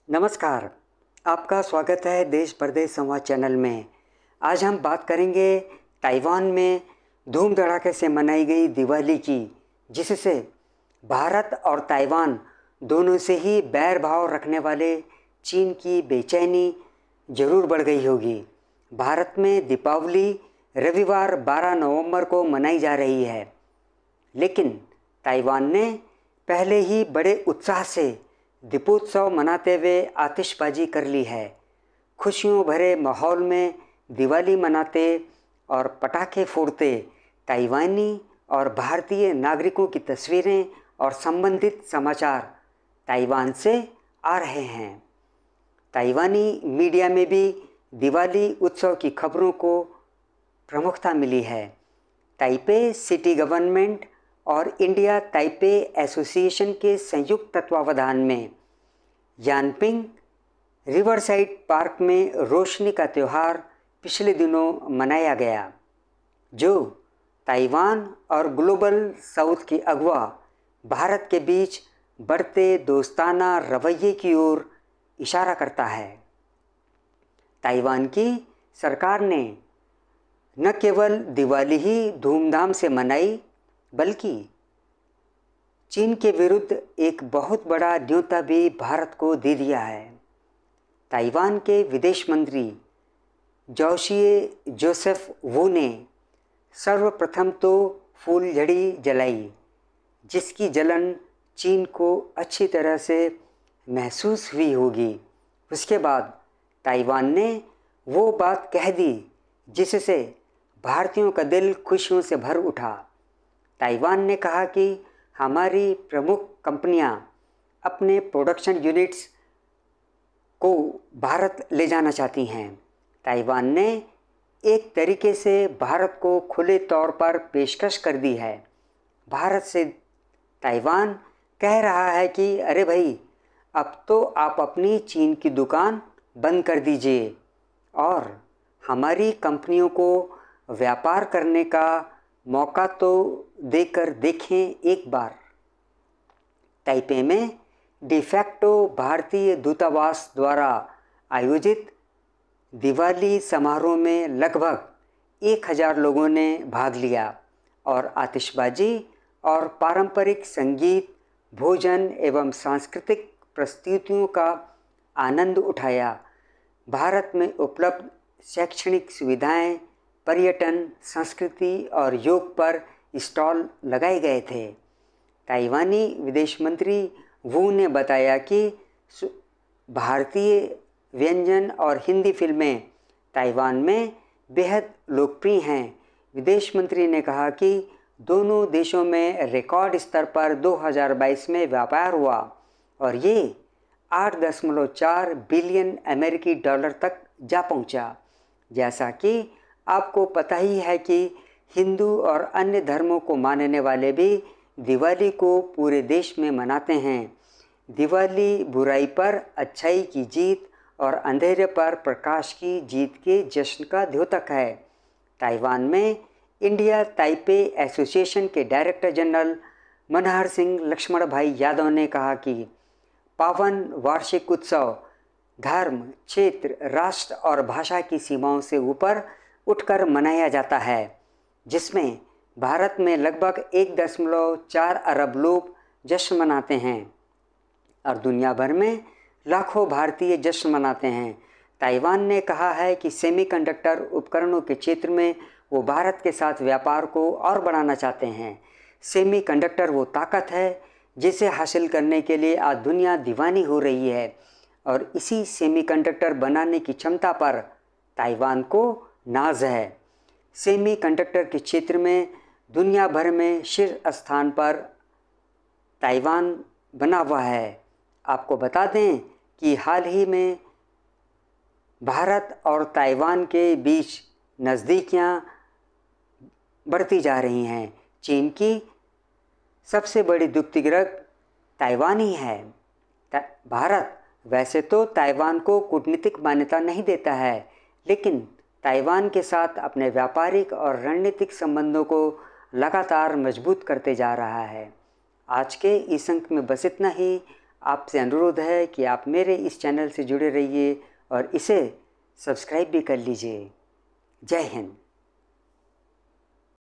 नमस्कार। आपका स्वागत है देश परदेश संवाद चैनल में। आज हम बात करेंगे ताइवान में धूम धड़ाके से मनाई गई दिवाली की, जिससे भारत और ताइवान दोनों से ही बैर भाव रखने वाले चीन की बेचैनी जरूर बढ़ गई होगी। भारत में दीपावली रविवार 12 नवंबर को मनाई जा रही है, लेकिन ताइवान ने पहले ही बड़े उत्साह से दीपोत्सव मनाते हुए आतिशबाजी कर ली है। खुशियों भरे माहौल में दिवाली मनाते और पटाखे फोड़ते ताइवानी और भारतीय नागरिकों की तस्वीरें और संबंधित समाचार ताइवान से आ रहे हैं। ताइवानी मीडिया में भी दिवाली उत्सव की खबरों को प्रमुखता मिली है। ताइपे सिटी गवर्नमेंट और इंडिया ताइपे एसोसिएशन के संयुक्त तत्वावधान में यानपिंग रिवरसाइड पार्क में रोशनी का त्यौहार पिछले दिनों मनाया गया, जो ताइवान और ग्लोबल साउथ की अगवा भारत के बीच बढ़ते दोस्ताना रवैये की ओर इशारा करता है। ताइवान की सरकार ने न केवल दिवाली ही धूमधाम से मनाई, बल्कि चीन के विरुद्ध एक बहुत बड़ा न्योता भी भारत को दे दिया है। ताइवान के विदेश मंत्री जोशिए जोसेफ वू ने सर्वप्रथम तो फूलझड़ी जलाई, जिसकी जलन चीन को अच्छी तरह से महसूस हुई होगी। उसके बाद ताइवान ने वो बात कह दी जिससे भारतीयों का दिल खुशियों से भर उठा। ताइवान ने कहा कि हमारी प्रमुख कंपनियां अपने प्रोडक्शन यूनिट्स को भारत ले जाना चाहती हैं। ताइवान ने एक तरीके से भारत को खुले तौर पर पेशकश कर दी है। भारत से ताइवान कह रहा है कि अरे भाई, अब तो आप अपनी चीन की दुकान बंद कर दीजिए और हमारी कंपनियों को व्यापार करने का मौका तो देकर देखें एक बार। ताइपे में डिफैक्टो भारतीय दूतावास द्वारा आयोजित दिवाली समारोह में लगभग 1000 लोगों ने भाग लिया और आतिशबाजी और पारंपरिक संगीत, भोजन एवं सांस्कृतिक प्रस्तुतियों का आनंद उठाया। भारत में उपलब्ध शैक्षणिक सुविधाएं, पर्यटन, संस्कृति और योग पर स्टॉल लगाए गए थे। ताइवानी विदेश मंत्री वू ने बताया कि भारतीय व्यंजन और हिंदी फिल्में ताइवान में बेहद लोकप्रिय हैं। विदेश मंत्री ने कहा कि दोनों देशों में रिकॉर्ड स्तर पर 2022 में व्यापार हुआ और ये 8.4 बिलियन अमेरिकी डॉलर तक जा पहुंचा। जैसा कि आपको पता ही है कि हिंदू और अन्य धर्मों को मानने वाले भी दिवाली को पूरे देश में मनाते हैं। दिवाली बुराई पर अच्छाई की जीत और अंधेरे पर प्रकाश की जीत के जश्न का द्योतक है। ताइवान में इंडिया ताइपे एसोसिएशन के डायरेक्टर जनरल मनहर सिंह लक्ष्मण भाई यादव ने कहा कि पावन वार्षिक उत्सव धर्म, क्षेत्र, राष्ट्र और भाषा की सीमाओं से ऊपर उठकर मनाया जाता है, जिसमें भारत में लगभग 1.4 अरब लोग जश्न मनाते हैं और दुनिया भर में लाखों भारतीय जश्न मनाते हैं। ताइवान ने कहा है कि सेमीकंडक्टर उपकरणों के क्षेत्र में वो भारत के साथ व्यापार को और बढ़ाना चाहते हैं। सेमीकंडक्टर वो ताकत है जिसे हासिल करने के लिए आज दुनिया दीवानी हो रही है और इसी सेमीकंडक्टर बनाने की क्षमता पर ताइवान को नाज है। सेमीकंडक्टर के क्षेत्र में दुनिया भर में शीर्ष स्थान पर ताइवान बना हुआ है। आपको बता दें कि हाल ही में भारत और ताइवान के बीच नज़दीकियां बढ़ती जा रही हैं। चीन की सबसे बड़ी दुर्गति ताइवान ही है। भारत वैसे तो ताइवान को कूटनीतिक मान्यता नहीं देता है, लेकिन ताइवान के साथ अपने व्यापारिक और रणनीतिक संबंधों को लगातार मजबूत करते जा रहा है। आज के इस अंक में बस इतना ही। आपसे अनुरोध है कि आप मेरे इस चैनल से जुड़े रहिए और इसे सब्सक्राइब भी कर लीजिए। जय हिंद।